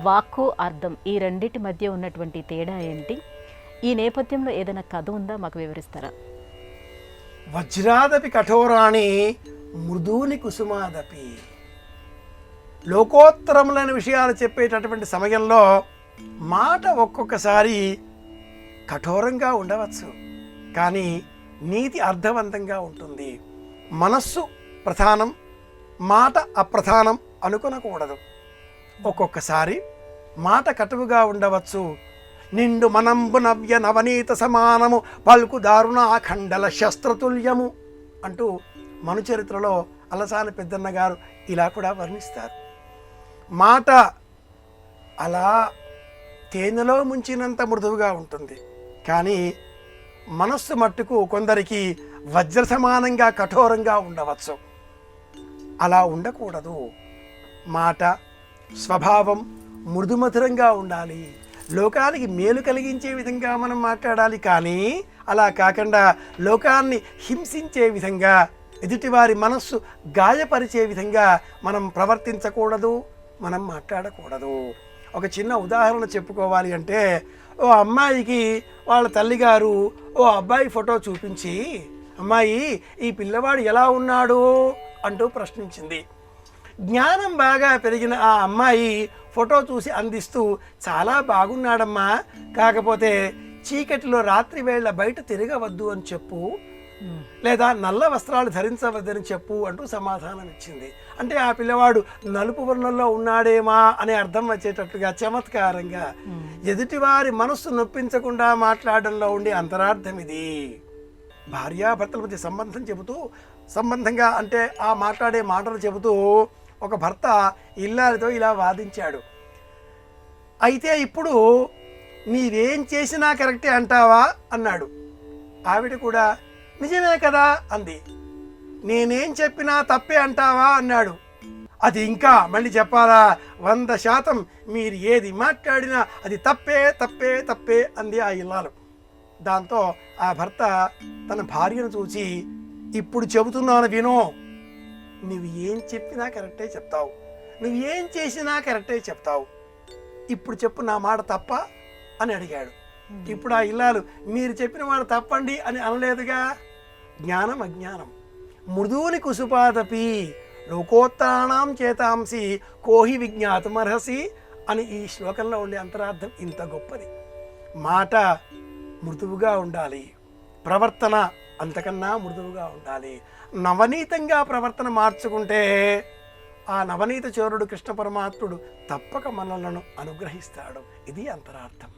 వాక్కు, అర్థం ఈ రెండిటి మధ్య ఉన్నటువంటి తేడా ఏంటి? ఈ నేపథ్యంలో ఏదైనా కథ ఉందా? మాకు వివరిస్తారా? వజ్రాదపి కఠోరాణి మృదూని కుసుమాదపి. లోకోత్తరములైన విషయాలు చెప్పేటటువంటి సమయంలో మాట ఒక్కొక్కసారి కఠోరంగా ఉండవచ్చు, కానీ నీతి అర్థవంతంగా ఉంటుంది. మనస్సు ప్రధానం, మాట అప్రధానం అనుకొనకూడదు. ఒక్కొక్కసారి మాట కటువుగా ఉండవచ్చు. నిండు మనంబు నవ్య నవనీత సమానము పలుకు దారుణ ఖండల శస్త్రతుల్యము అంటూ మనుచరిత్రలో అలసాని పెద్దన్న గారు ఇలా కూడా వర్ణిస్తారు. మాట అలా తేనెలో ముంచినంత మృదువుగా ఉంటుంది, కానీ మనస్సు మట్టుకు కొందరికి వజ్ర సమానంగా కఠోరంగా ఉండవచ్చు. అలా ఉండకూడదు. మాట స్వభావం మృదుమధురంగా ఉండాలి. లోకానికి మేలు కలిగించే విధంగా మనం మాట్లాడాలి, కానీ అలా కాకుండా లోకాన్ని హింసించే విధంగా, ఎదుటివారి మనస్సు గాయపరిచే విధంగా మనం ప్రవర్తించకూడదు, మనం మాట్లాడకూడదు. ఒక చిన్న ఉదాహరణ చెప్పుకోవాలి అంటే, ఓ అమ్మాయికి వాళ్ళ తల్లిగారు ఓ అబ్బాయి ఫోటో చూపించి, అమ్మాయి ఈ పిల్లవాడు ఎలా ఉన్నాడు అంటూ ప్రశ్నించింది. జ్ఞానం బాగా పెరిగిన ఆ అమ్మాయి ఫోటో చూసి అందిస్తూ, చాలా బాగున్నాడమ్మా, కాకపోతే చీకటిలో రాత్రి వేళ బయట తిరగవద్దు అని చెప్పు, లేదా నల్ల వస్త్రాలు ధరించవద్దని చెప్పు అంటూ సమాధానం ఇచ్చింది. అంటే ఆ పిల్లవాడు నలుపు వర్ణంలో ఉన్నాడేమా అనే అర్థం వచ్చేటట్టుగా చమత్కారంగా ఎదుటివారి మనస్సు నొప్పించకుండా మాట్లాడడంలో ఉండే అంతరార్థం ఇది. భార్యాభర్తల మధ్య సంబంధంగా అంటే ఆ మాట్లాడే మాటలు చెబుతూ ఒక భర్త ఇల్లాలతో ఇలా వాదించాడు. అయితే ఇప్పుడు నీవేం చేసినా కరెక్టే అంటావా అన్నాడు. ఆవిడ కూడా నిజమే కదా అంది. నేనేం చెప్పినా తప్పే అంటావా అన్నాడు. అది ఇంకా మళ్ళీ చెప్పాలా? 100% మీరు ఏది మాట్లాడినా అది తప్పే తప్పే తప్పే అంది ఆ ఇల్లాలు. దాంతో ఆ భర్త తన భార్యను చూసి, ఇప్పుడు చెబుతున్నాను వినో, నువ్వు ఏం చెప్పినా కరెక్టే చెప్తావు, నువ్వు ఏం చేసినా కరెక్టే చెప్తావు, ఇప్పుడు చెప్పు నా మాట తప్ప అని అడిగాడు. ఇప్పుడు ఆ ఇల్లాలు మీరు చెప్పిన మాట తప్పండి అని అనలేదుగా. జ్ఞానం అజ్ఞానం మృదూని కుసుపాదపి లోకోత్తరాణం చేతాంసి కోహి విజ్ఞాతమర్హసి అని ఈ శ్లోకంలో ఉండే అంతరార్థం ఇంత గొప్పది. మాట మృదువుగా ఉండాలి, ప్రవర్తన అంతకన్నా మృదువుగా ఉండాలి. నవనీతంగా ప్రవర్తన మార్చుకుంటే ఆ నవనీత చోరుడు కృష్ణ పరమాత్ముడు తప్పక మనలను అనుగ్రహిస్తాడు. ఇది అంతరార్థం.